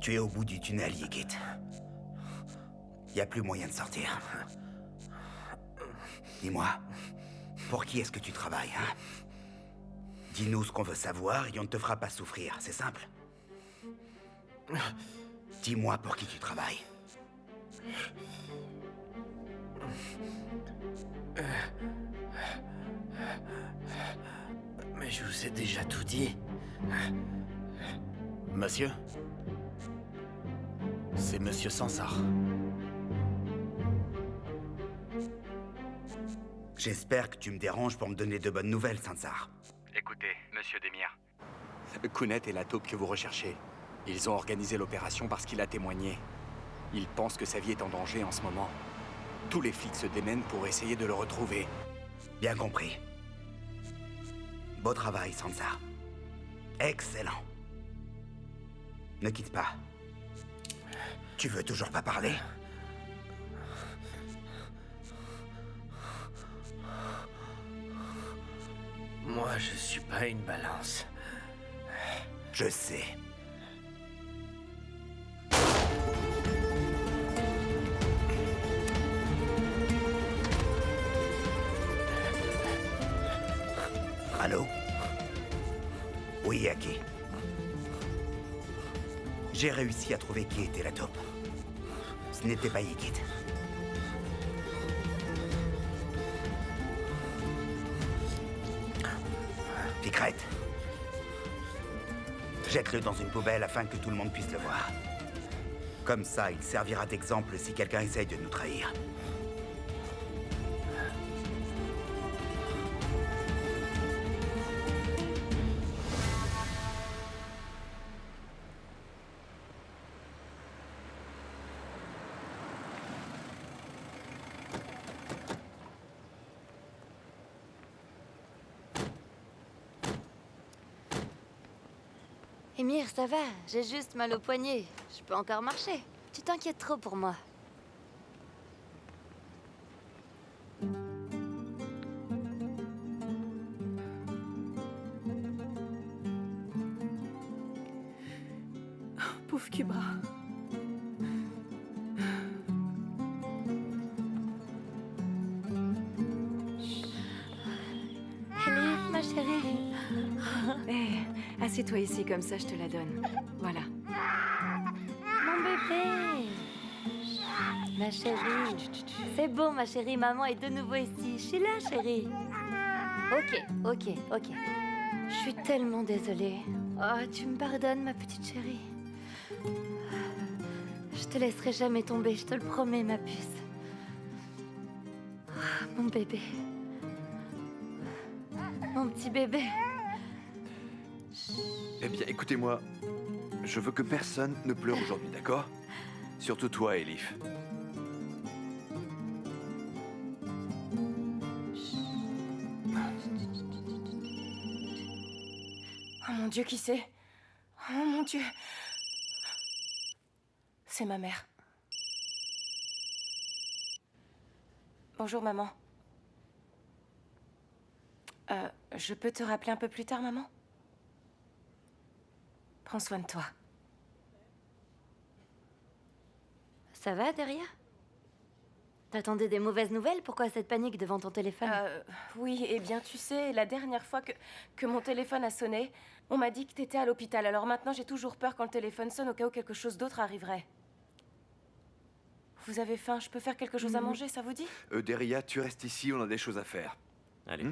Tu es au bout du tunnel, Yigit. Y a plus moyen de sortir. Dis-moi, pour qui est-ce que tu travailles, hein? Dis-nous ce qu'on veut savoir et on ne te fera pas souffrir, c'est simple. Dis-moi pour qui tu travailles. Mais je vous ai déjà tout dit. Monsieur? C'est Monsieur Sansar. J'espère que tu me déranges pour me donner de bonnes nouvelles, Sansar. Écoutez, monsieur Demir. Kounet est la taupe que vous recherchez. Ils ont organisé l'opération parce qu'il a témoigné. Ils pensent que sa vie est en danger en ce moment. Tous les flics se démènent pour essayer de le retrouver. Bien compris. Beau travail, Sansar. Excellent. Ne quitte pas. Tu veux toujours pas parler? Moi, je suis pas une balance. Je sais. Allô? Oui, Aki. J'ai réussi à trouver qui était la taupe. Ce n'était pas Yigit. Picrette. Jette-le dans une poubelle afin que tout le monde puisse le voir. Comme ça, il servira d'exemple si quelqu'un essaye de nous trahir. Émir, ça va, j'ai juste mal au poignet. Je peux encore marcher. Tu t'inquiètes trop pour moi. Pauvre Kubra. Elif, ma chérie. Hé, assieds-toi ici, comme ça je te la donne. Voilà. Mon bébé. Ma chérie. C'est bon, ma chérie, maman est de nouveau ici. Je suis là, chérie. Ok. Je suis tellement désolée. Oh, tu me pardonnes, ma petite chérie. Je te laisserai jamais tomber, je te le promets, ma puce. Oh, mon bébé. Mon petit bébé. Eh bien, écoutez-moi. Je veux que personne ne pleure aujourd'hui, d'accord? Surtout toi, Elif. Oh mon Dieu, qui c'est? Oh mon Dieu. C'est ma mère. Bonjour, maman. Je peux te rappeler un peu plus tard, maman? Prends soin de toi. Ça va, Deria? T'attendais des mauvaises nouvelles? Pourquoi cette panique devant ton téléphone? Oui, eh bien, tu sais, la dernière fois que mon téléphone a sonné, on m'a dit que t'étais à l'hôpital. Alors maintenant, j'ai toujours peur quand le téléphone sonne au cas où quelque chose d'autre arriverait. Vous avez faim? Je peux faire quelque chose à manger, ça vous dit? Deria, tu restes ici, on a des choses à faire. Allez.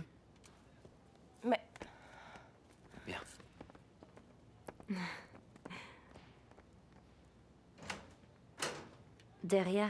Mais... Bien. Deria.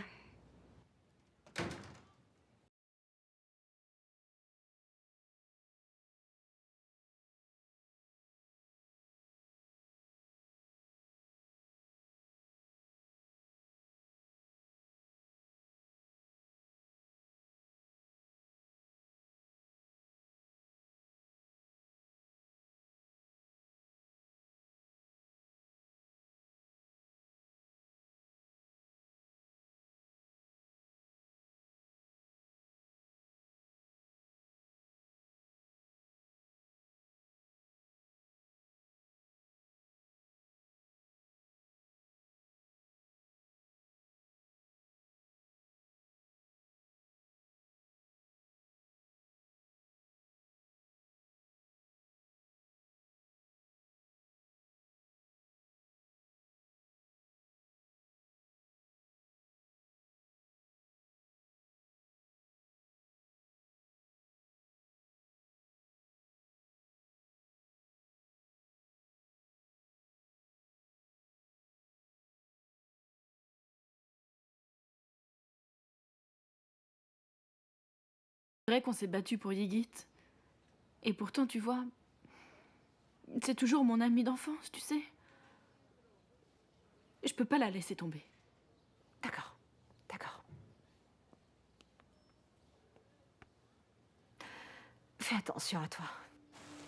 C'est vrai qu'on s'est battu pour Yigit. Et pourtant, tu vois, c'est toujours mon ami d'enfance, tu sais. Je peux pas la laisser tomber. D'accord, d'accord. Fais attention à toi.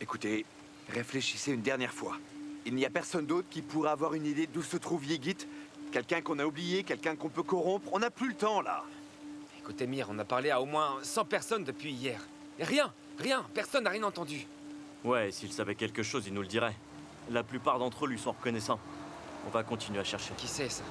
Écoutez, réfléchissez une dernière fois. Il n'y a personne d'autre qui pourra avoir une idée d'où se trouve Yigit? Quelqu'un qu'on a oublié, quelqu'un qu'on peut corrompre? On n'a plus le temps, là. Écoute, Emir, on a parlé à au moins 100 personnes depuis hier. Et rien, personne n'a rien entendu. Ouais, s'il savait quelque chose, il nous le dirait. La plupart d'entre eux lui sont reconnaissants. On va continuer à chercher. Qui c'est, ça?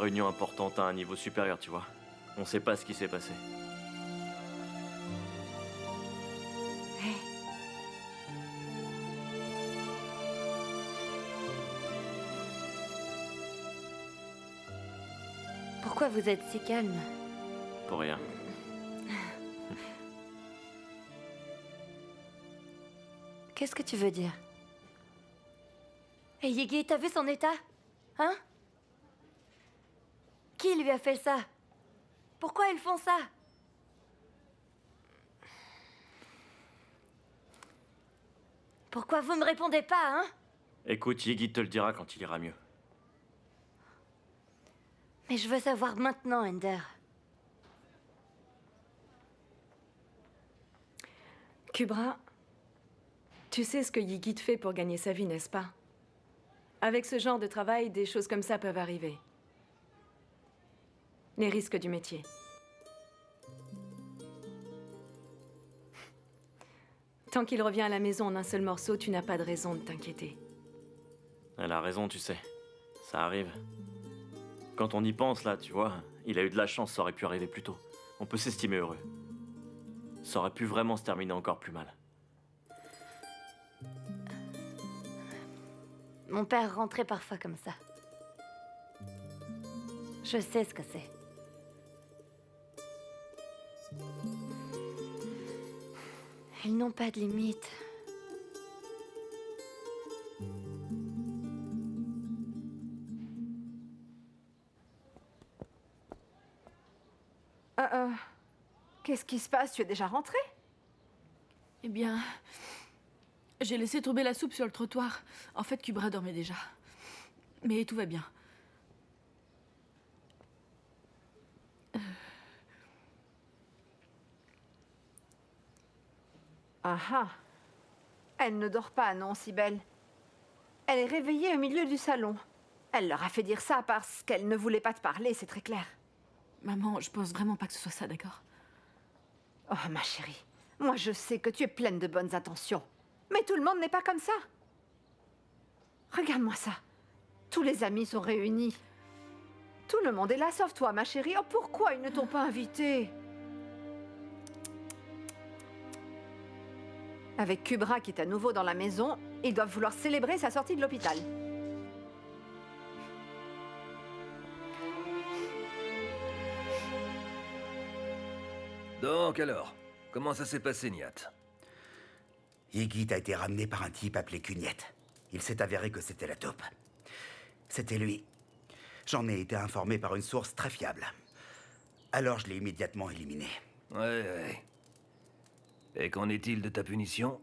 Réunion importante à un niveau supérieur, tu vois. On sait pas ce qui s'est passé. Pourquoi vous êtes si calme? Pour rien. Qu'est-ce que tu veux dire? Et Yigit, t'as vu son état? Hein? Qui lui a fait ça? Pourquoi ils font ça? Pourquoi vous me répondez pas, hein? Écoute, Yigit te le dira quand il ira mieux. Mais je veux savoir maintenant, Ender. Kubra, tu sais ce que Yigit fait pour gagner sa vie, n'est-ce pas? Avec ce genre de travail, des choses comme ça peuvent arriver. Les risques du métier. Tant qu'il revient à la maison en un seul morceau, tu n'as pas de raison de t'inquiéter. Elle a raison, tu sais. Ça arrive. Quand on y pense, là, tu vois, il a eu de la chance, ça aurait pu arriver plus tôt. On peut s'estimer heureux. Ça aurait pu vraiment se terminer encore plus mal. Mon père rentrait parfois comme ça. Je sais ce que c'est. Ils n'ont pas de limite. Qu'est-ce qui se passe? Tu es déjà rentré? Eh bien, j'ai laissé tomber la soupe sur le trottoir. En fait, Kubra dormait déjà. Mais tout va bien. Ah ah. Elle ne dort pas, non, si belle. Elle est réveillée au milieu du salon. Elle leur a fait dire ça parce qu'elle ne voulait pas te parler, c'est très clair. Maman, je pense vraiment pas que ce soit ça, d'accord? Oh, ma chérie, moi je sais que tu es pleine de bonnes intentions. Mais tout le monde n'est pas comme ça. Regarde-moi ça. Tous les amis sont réunis. Tout le monde est là, sauf toi, ma chérie. Oh, pourquoi ils ne t'ont pas invitée? Avec Kubra qui est à nouveau dans la maison, ils doivent vouloir célébrer sa sortie de l'hôpital. Donc alors, comment ça s'est passé, Nihat? Yigit a été ramené par un type appelé Cugnette. Il s'est avéré que c'était la taupe. C'était lui. J'en ai été informé par une source très fiable. Alors je l'ai immédiatement éliminé. Ouais. Et qu'en est-il de ta punition?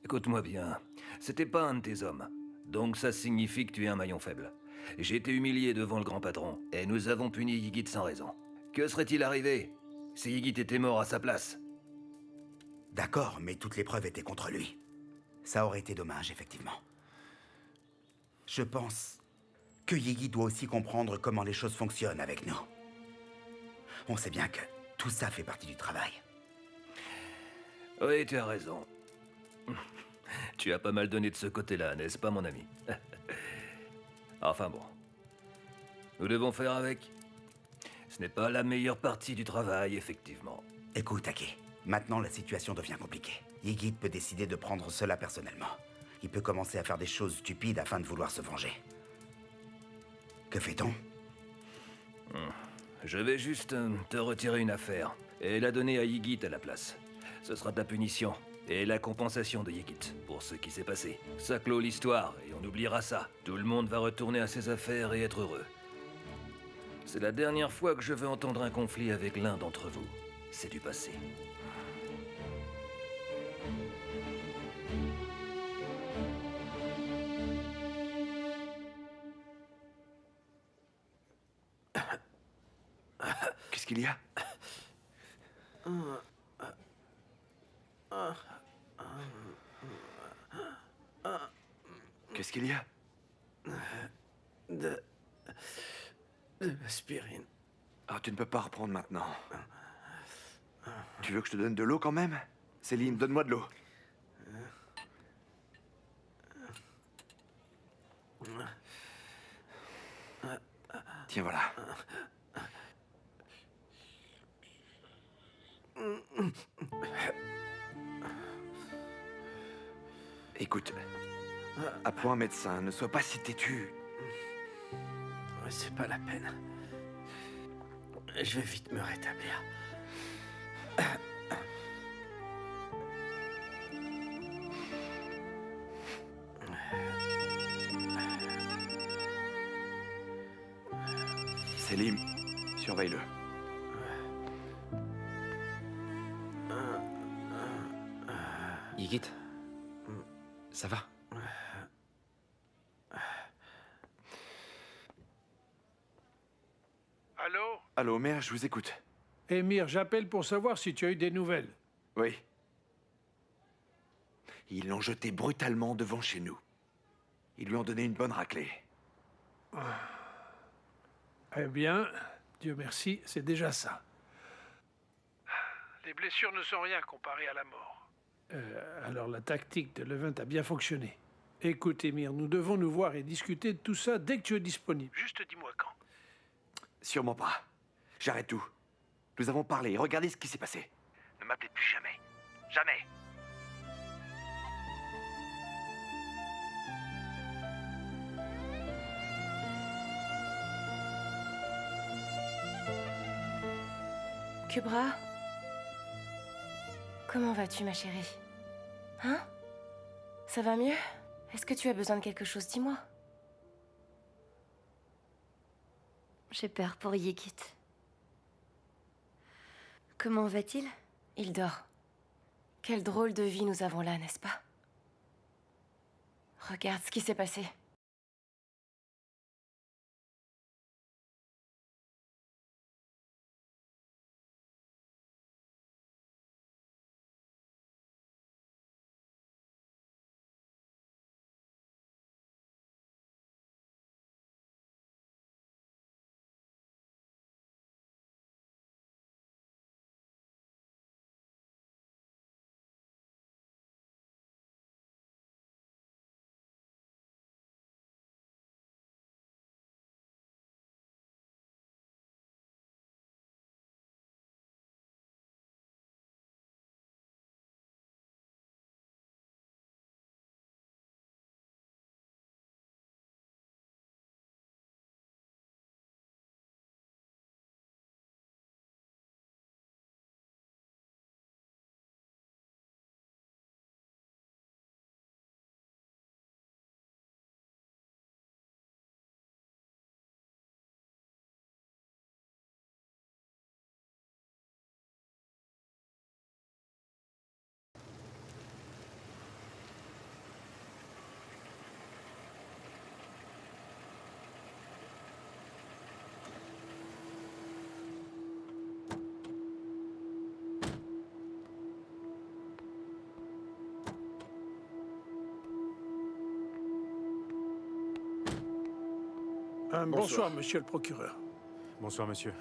Écoute-moi bien, c'était pas un de tes hommes. Donc ça signifie que tu es un maillon faible. J'ai été humilié devant le grand patron, et nous avons puni Yigit sans raison. Que serait-il arrivé si Yigit était mort à sa place? D'accord, mais toutes les preuves étaient contre lui. Ça aurait été dommage, effectivement. Je pense que Yigit doit aussi comprendre comment les choses fonctionnent avec nous. On sait bien que tout ça fait partie du travail. Oui, tu as raison. Tu as pas mal donné de ce côté-là, n'est-ce pas, mon ami? Enfin bon. Nous devons faire avec. Ce n'est pas la meilleure partie du travail, effectivement. Écoute, Aki, maintenant la situation devient compliquée. Yigit peut décider de prendre cela personnellement. Il peut commencer à faire des choses stupides afin de vouloir se venger. Que fait-on? Je vais juste te retirer une affaire et la donner à Yigit à la place. Ce sera ta punition et la compensation de Yigit pour ce qui s'est passé. Ça clôt l'histoire et on oubliera ça. Tout le monde va retourner à ses affaires et être heureux. C'est la dernière fois que je veux entendre un conflit avec l'un d'entre vous. C'est du passé. Qu'est-ce qu'il y a? Qu'est-ce qu'il y a? De l'aspirine. Ah, tu ne peux pas reprendre maintenant. Tu veux que je te donne de l'eau quand même? Céline, donne-moi de l'eau. Tiens, voilà. Écoute, appelle un médecin, ne sois pas si têtu. C'est pas la peine. Je vais vite me rétablir. Selim, surveille-le. Yigit, ça va? Allô? Allô, mère, je vous écoute. Émir, j'appelle pour savoir si tu as eu des nouvelles. Oui. Ils l'ont jeté brutalement devant chez nous. Ils lui ont donné une bonne raclée. Eh bien, Dieu merci, c'est déjà ça. Les blessures ne sont rien comparées à la mort. Alors la tactique de Levent a bien fonctionné. Écoute, Émir, nous devons nous voir et discuter de tout ça dès que tu es disponible. Juste dis-moi quand. Sûrement pas. J'arrête tout. Nous avons parlé, regardez ce qui s'est passé. Ne m'appelez plus jamais. Jamais. Kubra? Comment vas-tu, ma chérie? Hein? Ça va mieux? Est-ce que tu as besoin de quelque chose? Dis-moi. J'ai peur pour Yigit. Comment va-t-il? Il dort. Quelle drôle de vie nous avons là, n'est-ce pas? Regarde ce qui s'est passé. Bonsoir, monsieur le procureur. Bonsoir, monsieur.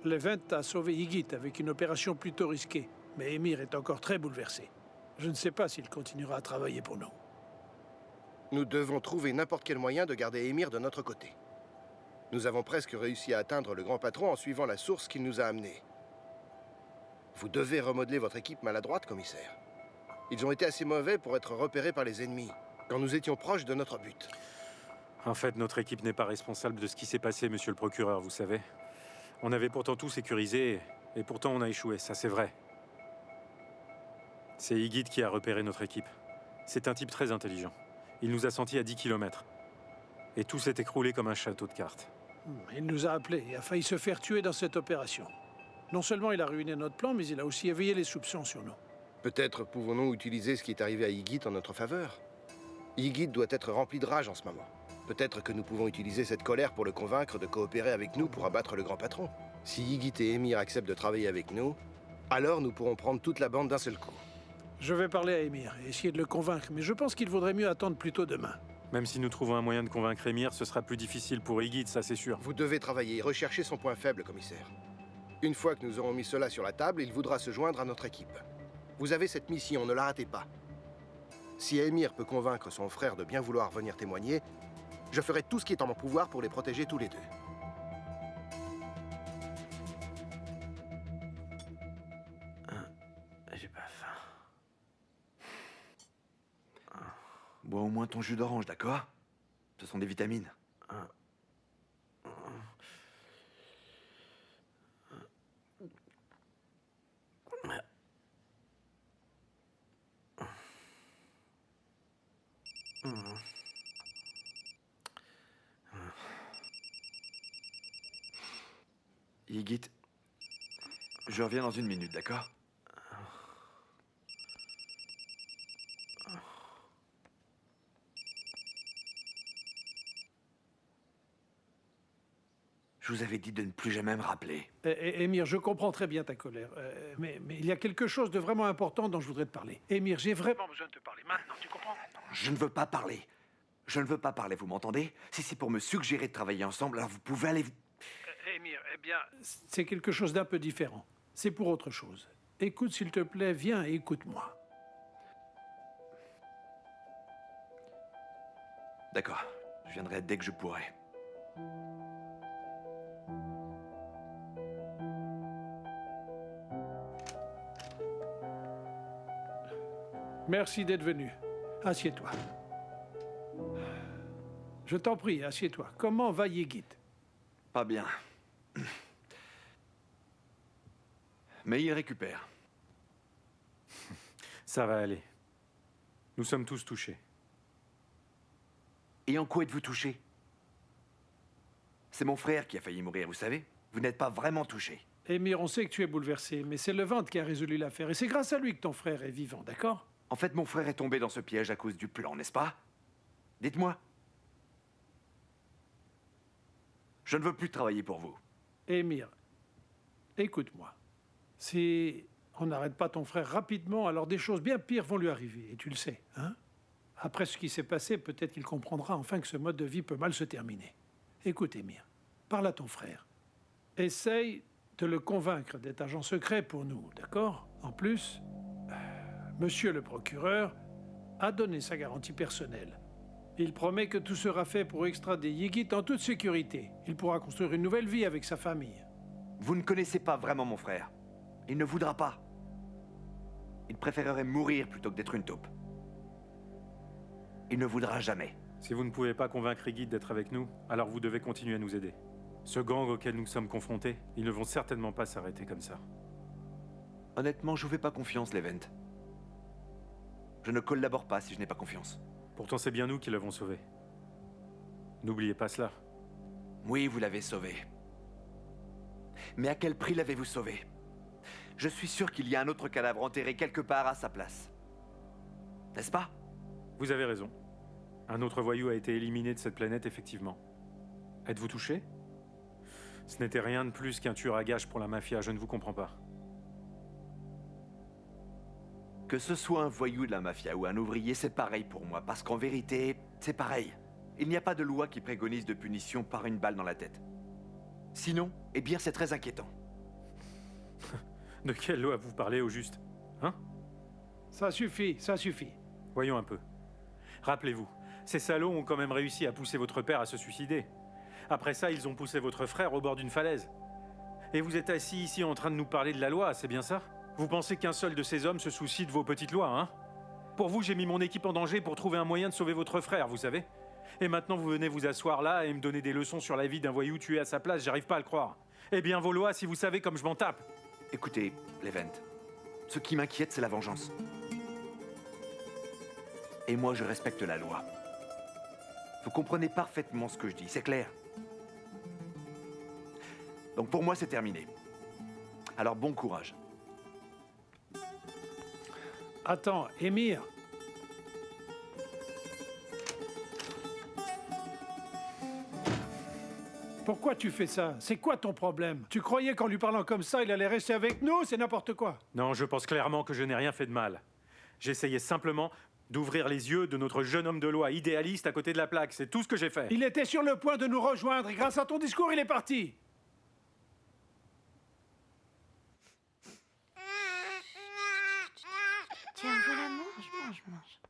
Levent a sauvé Ygit avec une opération plutôt risquée, mais Emir est encore très bouleversé. Je ne sais pas s'il continuera à travailler pour nous. Nous devons trouver n'importe quel moyen de garder Emir de notre côté. Nous avons presque réussi à atteindre le grand patron en suivant la source qu'il nous a amenée. Vous devez remodeler votre équipe maladroite, commissaire. Ils ont été assez mauvais pour être repérés par les ennemis, quand nous étions proches de notre but. En fait, notre équipe n'est pas responsable de ce qui s'est passé, monsieur le procureur, vous savez. On avait pourtant tout sécurisé, et pourtant on a échoué, ça c'est vrai. C'est Ygit qui a repéré notre équipe. C'est un type très intelligent. Il nous a sentis à 10 km. Et tout s'est écroulé comme un château de cartes. Il nous a appelés et a failli se faire tuer dans cette opération. Non seulement il a ruiné notre plan, mais il a aussi éveillé les soupçons sur nous. Peut-être pouvons-nous utiliser ce qui est arrivé à Ygit en notre faveur. Ygit doit être rempli de rage en ce moment. Peut-être que nous pouvons utiliser cette colère pour le convaincre de coopérer avec nous pour abattre le grand patron. Si Ygit et Emir acceptent de travailler avec nous, alors nous pourrons prendre toute la bande d'un seul coup. Je vais parler à Emir et essayer de le convaincre, mais je pense qu'il vaudrait mieux attendre plutôt demain. Même si nous trouvons un moyen de convaincre Emir, ce sera plus difficile pour Ygit, ça c'est sûr. Vous devez travailler et rechercher son point faible, commissaire. Une fois que nous aurons mis cela sur la table, il voudra se joindre à notre équipe. Vous avez cette mission, ne la ratez pas. Si Emir peut convaincre son frère de bien vouloir venir témoigner, je ferai tout ce qui est en mon pouvoir pour les protéger tous les deux. J'ai pas faim. Bois au moins ton jus d'orange, d'accord? Ce sont des vitamines. Ygit, je reviens dans une minute, d'accord? Je vous avais dit de ne plus jamais me rappeler. Émir, je comprends très bien ta colère, mais il y a quelque chose de vraiment important dont je voudrais te parler. Émir, j'ai vraiment besoin de te parler maintenant, tu comprends? Je ne veux pas parler. Je ne veux pas parler, vous m'entendez? Si c'est pour me suggérer de travailler ensemble, alors vous pouvez aller... Émir, eh bien, c'est quelque chose d'un peu différent. C'est pour autre chose. Écoute, s'il te plaît, viens et écoute-moi. D'accord, je viendrai dès que je pourrai. Merci d'être venu. Assieds-toi. Je t'en prie, assieds-toi. Comment va Ygit? Pas bien. Mais il récupère. Ça va aller. Nous sommes tous touchés. Et en quoi êtes-vous touché? C'est mon frère qui a failli mourir, vous savez? Vous n'êtes pas vraiment touché. Émir, on sait que tu es bouleversé, mais c'est Levent qui a résolu l'affaire. Et c'est grâce à lui que ton frère est vivant, d'accord? En fait, mon frère est tombé dans ce piège à cause du plan, n'est-ce pas? Dites-moi. Je ne veux plus travailler pour vous. Émir, écoute-moi. Si on n'arrête pas ton frère rapidement, alors des choses bien pires vont lui arriver, et tu le sais, hein? Après ce qui s'est passé, peut-être qu'il comprendra enfin que ce mode de vie peut mal se terminer. Écoute, Émir, parle à ton frère. Essaye de le convaincre d'être agent secret pour nous, d'accord? En plus, monsieur le procureur a donné sa garantie personnelle. Il promet que tout sera fait pour extrader Ygit en toute sécurité. Il pourra construire une nouvelle vie avec sa famille. Vous ne connaissez pas vraiment mon frère. Il ne voudra pas. Il préférerait mourir plutôt que d'être une taupe. Il ne voudra jamais. Si vous ne pouvez pas convaincre Ygit d'être avec nous, alors vous devez continuer à nous aider. Ce gang auquel nous sommes confrontés, ils ne vont certainement pas s'arrêter comme ça. Honnêtement, je vous fais pas confiance, Levent. Je ne collabore pas si je n'ai pas confiance. Pourtant, c'est bien nous qui l'avons sauvé. N'oubliez pas cela. Oui, vous l'avez sauvé. Mais à quel prix l'avez-vous sauvé? Je suis sûr qu'il y a un autre cadavre enterré quelque part à sa place. N'est-ce pas? Vous avez raison. Un autre voyou a été éliminé de cette planète, effectivement. Êtes-vous touché? Ce n'était rien de plus qu'un tueur à gages pour la mafia, je ne vous comprends pas. Que ce soit un voyou de la mafia ou un ouvrier, c'est pareil pour moi, parce qu'en vérité, c'est pareil. il n'y a pas de loi qui préconise de punition par une balle dans la tête. Sinon, eh bien c'est très inquiétant. De quelle loi vous parlez au juste? Hein? Ça suffit, ça suffit. Voyons un peu. Rappelez-vous, ces salauds ont quand même réussi à pousser votre père à se suicider. Après ça, ils ont poussé votre frère au bord d'une falaise. Et vous êtes assis ici en train de nous parler de la loi, c'est bien ça? Vous pensez qu'un seul de ces hommes se soucie de vos petites lois, hein? Pour vous, j'ai mis mon équipe en danger pour trouver un moyen de sauver votre frère, vous savez? Et maintenant, vous venez vous asseoir là et me donner des leçons sur la vie d'un voyou tué à sa place, j'arrive pas à le croire. Eh bien, vos lois, si vous savez comme je m'en tape. Écoutez, Levent, ce qui m'inquiète, c'est la vengeance. Et moi, je respecte la loi. Vous comprenez parfaitement ce que je dis, c'est clair. Donc pour moi, c'est terminé. Alors bon courage. Attends, Émir. Pourquoi tu fais ça? C'est quoi ton problème? Tu croyais qu'en lui parlant comme ça, il allait rester avec nous? C'est n'importe quoi. Non, je pense clairement que je n'ai rien fait de mal. J'essayais simplement d'ouvrir les yeux de notre jeune homme de loi idéaliste à côté de la plaque. C'est tout ce que j'ai fait. Il était sur le point de nous rejoindre et grâce à ton discours, il est parti. Tiens, voilà, mange.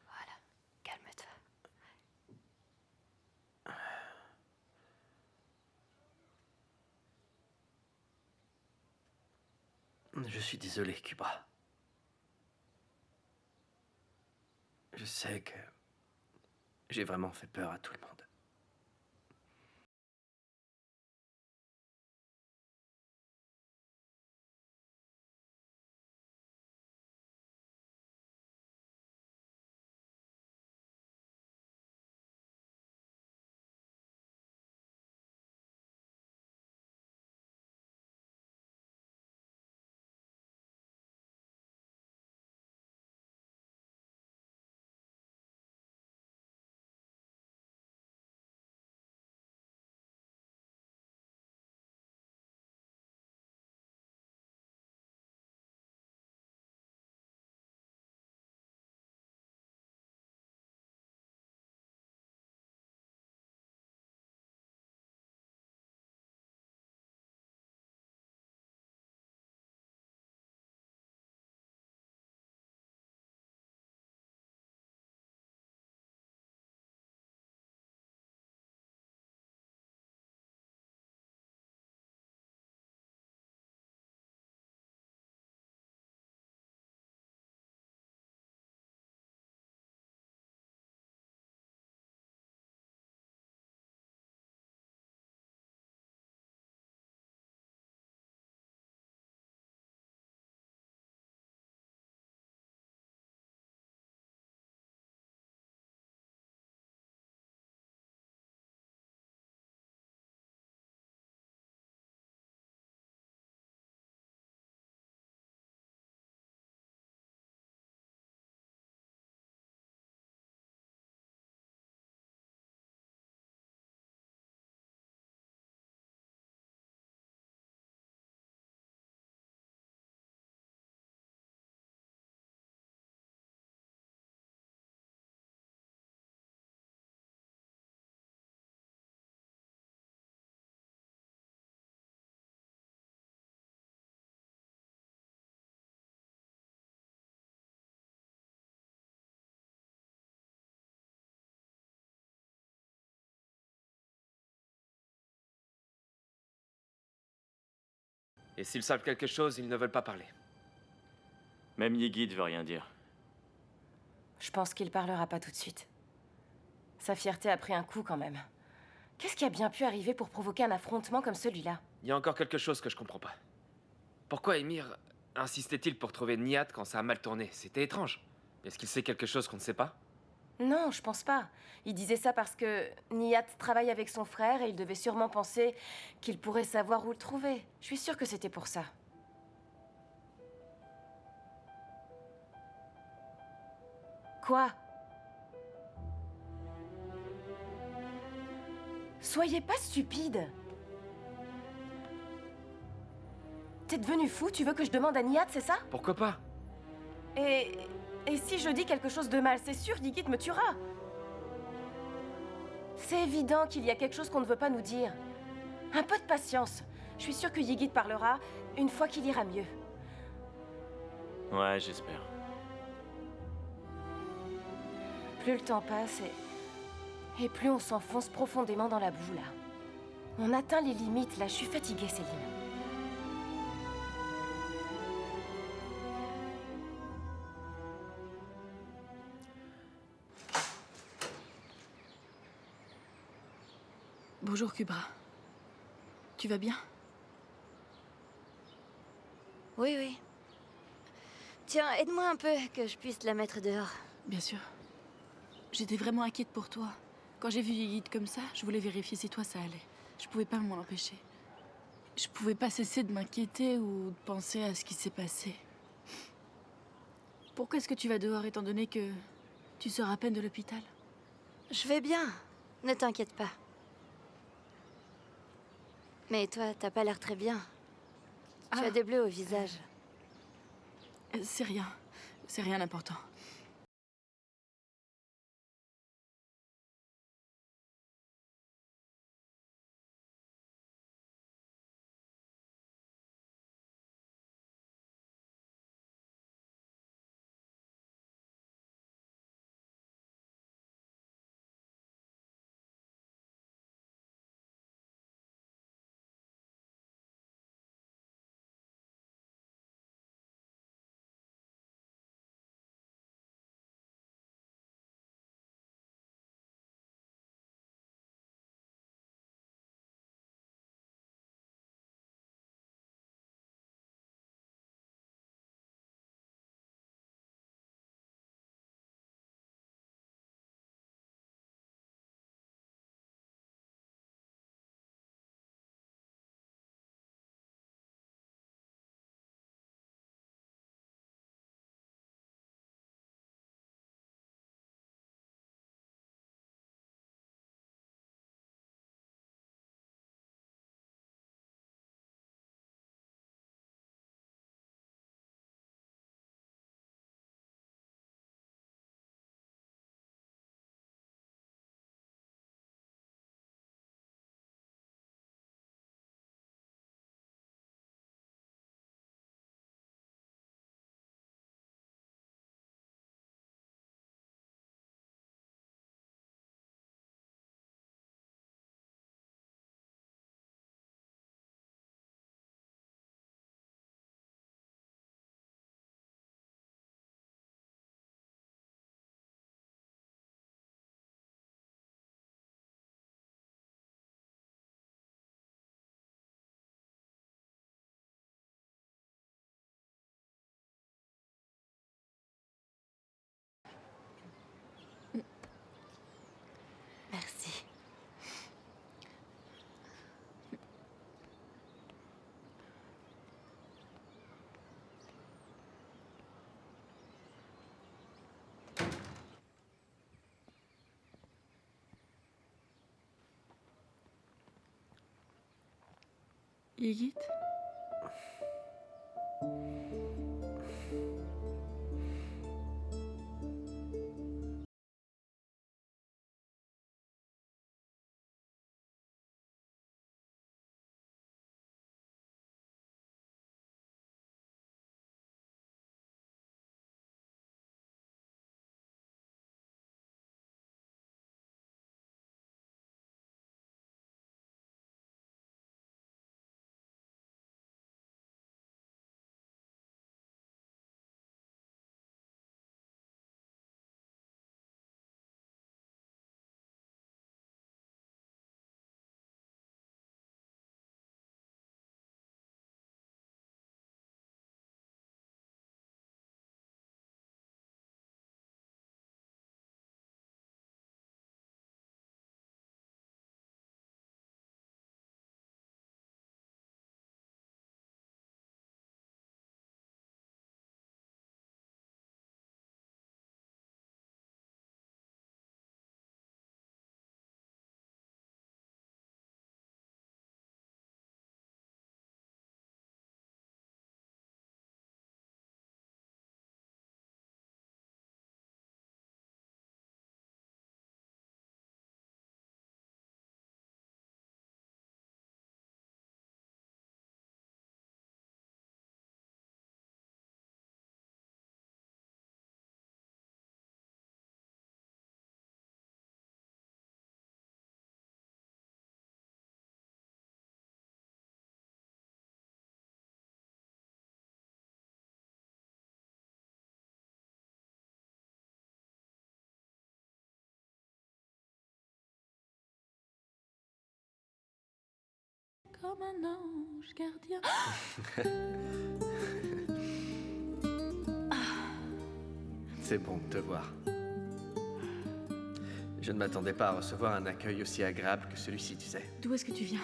Voilà, calme-toi. Je suis désolé, Cuba. Je sais que j'ai vraiment fait peur à tout le monde. Et s'ils savent quelque chose, ils ne veulent pas parler. Même Yigit veut rien dire. Je pense qu'il parlera pas tout de suite. Sa fierté a pris un coup quand même. Qu'est-ce qui a bien pu arriver pour provoquer un affrontement comme celui-là? Il y a encore quelque chose que je comprends pas. Pourquoi Émir insistait-il pour trouver Nihat quand ça a mal tourné? C'était étrange. Est-ce qu'il sait quelque chose qu'on ne sait pas? Non, je pense pas. Il disait ça parce que Nihat travaille avec son frère et il devait sûrement penser qu'il pourrait savoir où le trouver. Je suis sûre que c'était pour ça. Quoi? Soyez pas stupide. T'es devenu fou? Tu veux que je demande à Nihat, c'est ça? Pourquoi pas? Et si je dis quelque chose de mal, c'est sûr, Yigit me tuera. C'est évident qu'il y a quelque chose qu'on ne veut pas nous dire. Un peu de patience. Je suis sûre que Yigit parlera une fois qu'il ira mieux. Ouais, j'espère. Plus le temps passe et plus on s'enfonce profondément dans la boue, là. On atteint les limites, là. Je suis fatiguée, Céline. Bonjour, Kubra. Tu vas bien? Oui, oui. Tiens, aide-moi un peu, que je puisse la mettre dehors. Bien sûr. J'étais vraiment inquiète pour toi. Quand j'ai vu Yigit comme ça, je voulais vérifier si toi ça allait. Je pouvais pas m'en empêcher. Je pouvais pas cesser de m'inquiéter ou de penser à ce qui s'est passé. Pourquoi est-ce que tu vas dehors étant donné que tu sors à peine de l'hôpital? Je vais bien. Ne t'inquiète pas. Mais toi, t'as pas l'air très bien. Tu as des bleus au visage. C'est rien. C'est rien d'important. Merci. Yigit? comme un ange gardien. C'est bon de te voir. Je ne m'attendais pas à recevoir un accueil aussi agréable que celui-ci, tu sais. D'où est-ce que tu viens?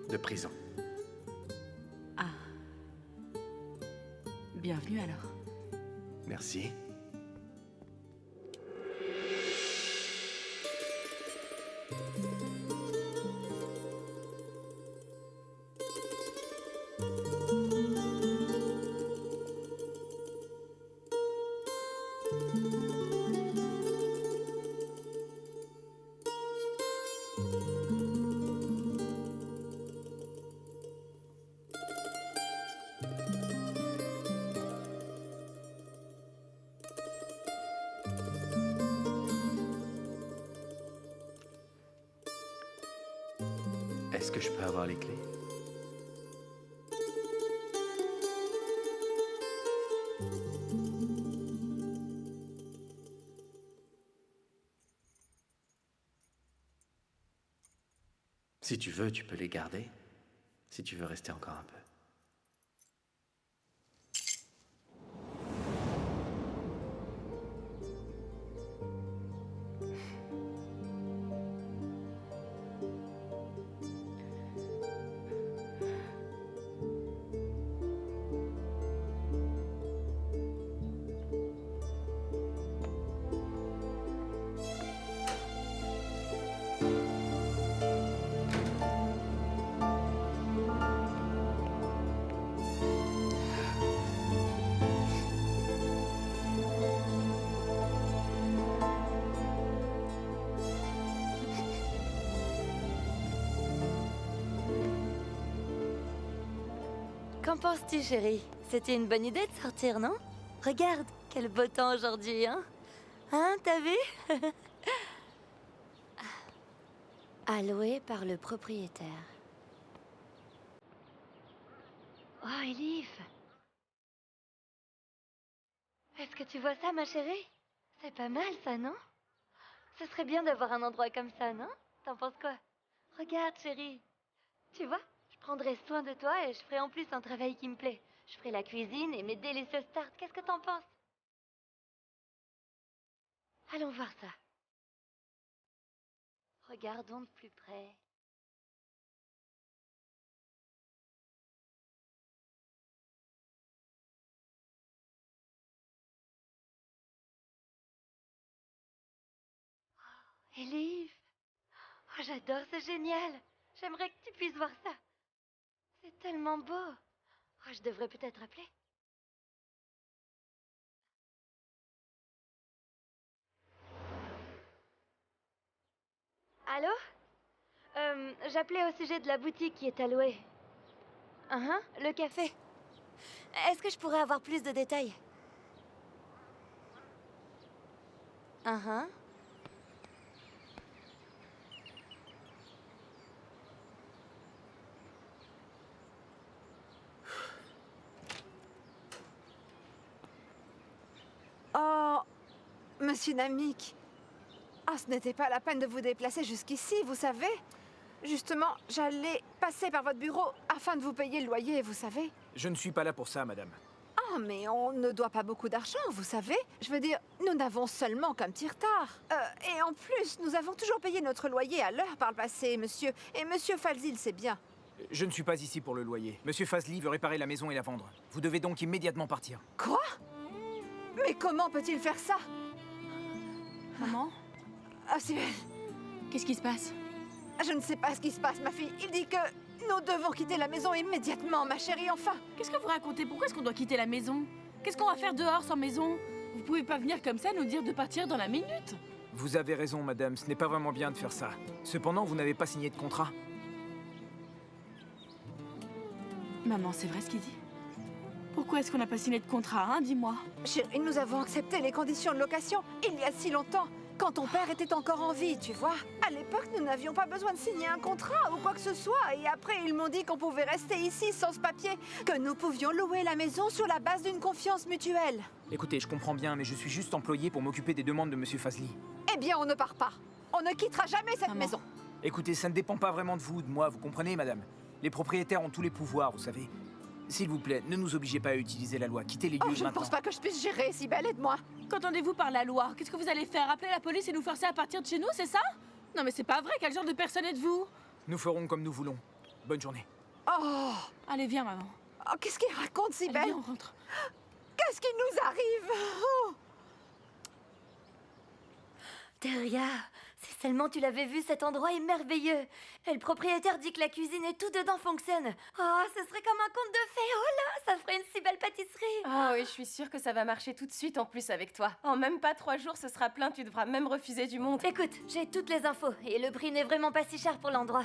De prison. Ah. Bienvenue alors. Merci. Est-ce que je peux avoir les clés? Si tu veux, tu peux les garder. Si tu veux rester encore un peu. Qu'en penses-tu, chérie? C'était une bonne idée de sortir, non? Regarde, quel beau temps aujourd'hui, hein? Hein, t'as vu? Alloué par le propriétaire. Oh, Elif! Est-ce que tu vois ça, ma chérie? C'est pas mal, ça, non? Ce serait bien d'avoir un endroit comme ça, non? T'en penses quoi? Regarde, chérie. Tu vois? Je prendrai soin de toi et je ferai en plus un travail qui me plaît. Je ferai la cuisine et mes délicieuses tartes. Qu'est-ce que t'en penses? Allons voir ça. Regardons de plus près. Oh, Elif! Oh, j'adore, c'est génial! J'aimerais que tu puisses voir ça. C'est tellement beau. Oh, je devrais peut-être appeler. Allô? J'appelais au sujet de la boutique qui est allouée. Le café. Est-ce que je pourrais avoir plus de détails? Oh, monsieur Namik. Ah, ce n'était pas la peine de vous déplacer jusqu'ici, vous savez. Justement, j'allais passer par votre bureau afin de vous payer le loyer, vous savez. Je ne suis pas là pour ça, madame. Ah, mais on ne doit pas beaucoup d'argent, vous savez. Je veux dire, nous n'avons seulement qu'un petit retard. Et en plus, nous avons toujours payé notre loyer à l'heure par le passé, monsieur. Et monsieur Falzil, c'est bien. Je ne suis pas ici pour le loyer. Monsieur Fazli veut réparer la maison et la vendre. Vous devez donc immédiatement partir. Quoi? Mais comment peut-il faire ça? Maman? Ah, Sibelle. Qu'est-ce qui se passe? Je ne sais pas ce qui se passe, ma fille. Il dit que nous devons quitter la maison immédiatement, ma chérie, enfin. Qu'est-ce que vous racontez? Pourquoi est-ce qu'on doit quitter la maison? Qu'est-ce qu'on va faire dehors sans maison? Vous pouvez pas venir comme ça nous dire de partir dans la minute. Vous avez raison, madame. Ce n'est pas vraiment bien de faire ça. Cependant, vous n'avez pas signé de contrat. Maman, c'est vrai ce qu'il dit? Pourquoi est-ce qu'on n'a pas signé de contrat, hein? Dis-moi. Chérie, nous avons accepté les conditions de location il y a si longtemps, quand ton père était encore en vie, tu vois. À l'époque, nous n'avions pas besoin de signer un contrat ou quoi que ce soit. Et après, ils m'ont dit qu'on pouvait rester ici sans ce papier, que nous pouvions louer la maison sur la base d'une confiance mutuelle. Écoutez, je comprends bien, mais je suis juste employé pour m'occuper des demandes de monsieur Fazli. Eh bien, on ne part pas. On ne quittera jamais cette maison. Écoutez, ça ne dépend pas vraiment de vous, de moi, vous comprenez, madame? Les propriétaires ont tous les pouvoirs, vous savez. S'il vous plaît, ne nous obligez pas à utiliser la loi. Quittez les lieux Oh, je ne maintenant. pense pas que je puisse gérer, Sibelle, aide-moi. Qu'entendez-vous par la loi? Qu'est-ce que vous allez faire? Appeler la police et nous forcer à partir de chez nous, c'est ça? Non mais c'est pas vrai, quel genre de personne êtes-vous? Nous ferons comme nous voulons. Bonne journée. Oh, Allez, viens, maman. oh qu'est-ce qu'il raconte, Allez, Sibelle? viens, on rentre. Qu'est-ce qui nous arrive? Oh. Daria, si seulement tu l'avais vu, cet endroit est merveilleux. Et le propriétaire dit que la cuisine et tout dedans fonctionne. Oh, ce serait comme un conte de fées. Oh là, ça ferait une si belle pâtisserie. Ah oui, je suis sûre que ça va marcher tout de suite en plus avec toi. En même pas 3 jours, ce sera plein, tu devras même refuser du monde. Écoute, j'ai toutes les infos et le prix n'est vraiment pas si cher pour l'endroit.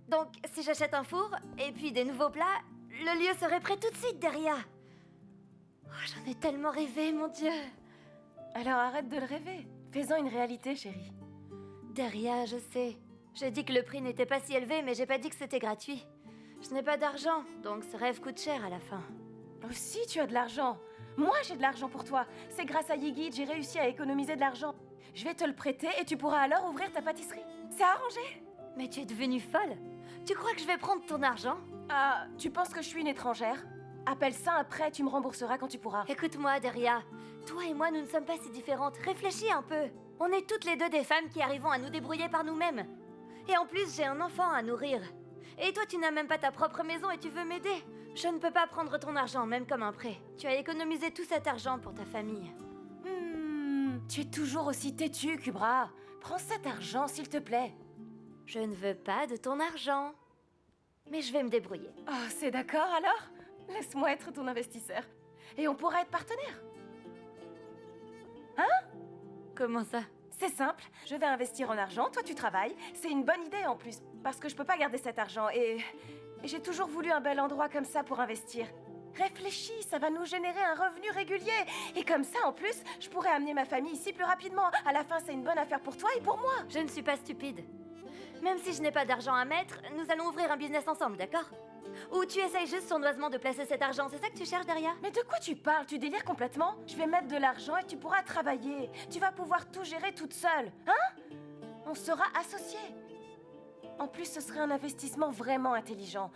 Donc, si j'achète un four et puis des nouveaux plats, le lieu serait prêt tout de suite, Daria. Oh, j'en ai tellement rêvé, mon Dieu. Alors arrête de le rêver. Fais-en une réalité, chérie. Daria, je sais. J'ai dit que le prix n'était pas si élevé, mais j'ai pas dit que c'était gratuit. Je n'ai pas d'argent, donc ce rêve coûte cher à la fin. Oh si, tu as de l'argent. Moi, j'ai de l'argent pour toi. C'est grâce à Yigit, j'ai réussi à économiser de l'argent. Je vais te le prêter et tu pourras alors ouvrir ta pâtisserie. C'est arrangé. Mais tu es devenue folle. Tu crois que je vais prendre ton argent? Ah, tu penses que je suis une étrangère? Appelle ça un prêt, tu me rembourseras quand tu pourras. Écoute-moi, Daria. Toi et moi, nous ne sommes pas si différentes. Réfléchis un peu. On est toutes les deux des femmes qui arrivons à nous débrouiller par nous-mêmes. Et en plus, j'ai un enfant à nourrir. Et toi, tu n'as même pas ta propre maison et tu veux m'aider. Je ne peux pas prendre ton argent, même comme un prêt. Tu as économisé tout cet argent pour ta famille. Tu es toujours aussi têtue, Kubra. Prends cet argent, s'il te plaît. Je ne veux pas de ton argent. Mais je vais me débrouiller. Oh, c'est d'accord alors? Laisse-moi être ton investisseur. Et on pourra être partenaires. Hein? Comment ça? C'est simple, je vais investir en argent, toi tu travailles. C'est une bonne idée en plus, parce que je peux pas garder cet argent et j'ai toujours voulu un bel endroit comme ça pour investir. Réfléchis, ça va nous générer un revenu régulier. Et comme ça, en plus, je pourrais amener ma famille ici plus rapidement. À la fin, c'est une bonne affaire pour toi et pour moi. Je ne suis pas stupide. Même si je n'ai pas d'argent à mettre, nous allons ouvrir un business ensemble, d'accord? Ou tu essayes juste sournoisement de placer cet argent, c'est ça que tu cherches derrière? Mais de quoi tu parles? Tu délires complètement? Je vais mettre de l'argent et tu pourras travailler. Tu vas pouvoir tout gérer toute seule, hein? On sera associés. En plus, ce serait un investissement vraiment intelligent.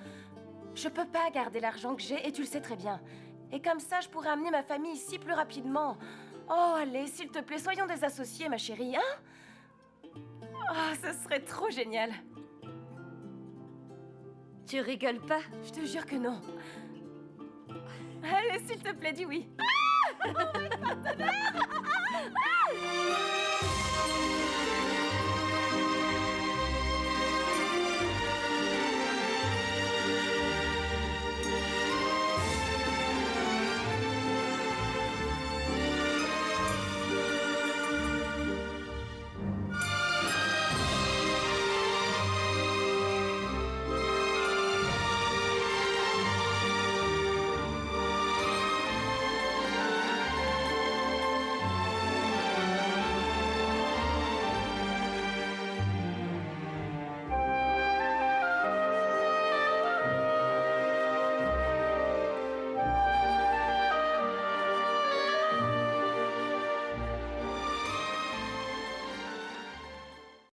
Je peux pas garder l'argent que j'ai et tu le sais très bien. Et comme ça, je pourrais amener ma famille ici plus rapidement. Oh, allez, s'il te plaît, soyons des associés, ma chérie, hein? Oh, ce serait trop génial. Tu rigoles pas? Je te jure que non. Allez, s'il te plaît, dis oui.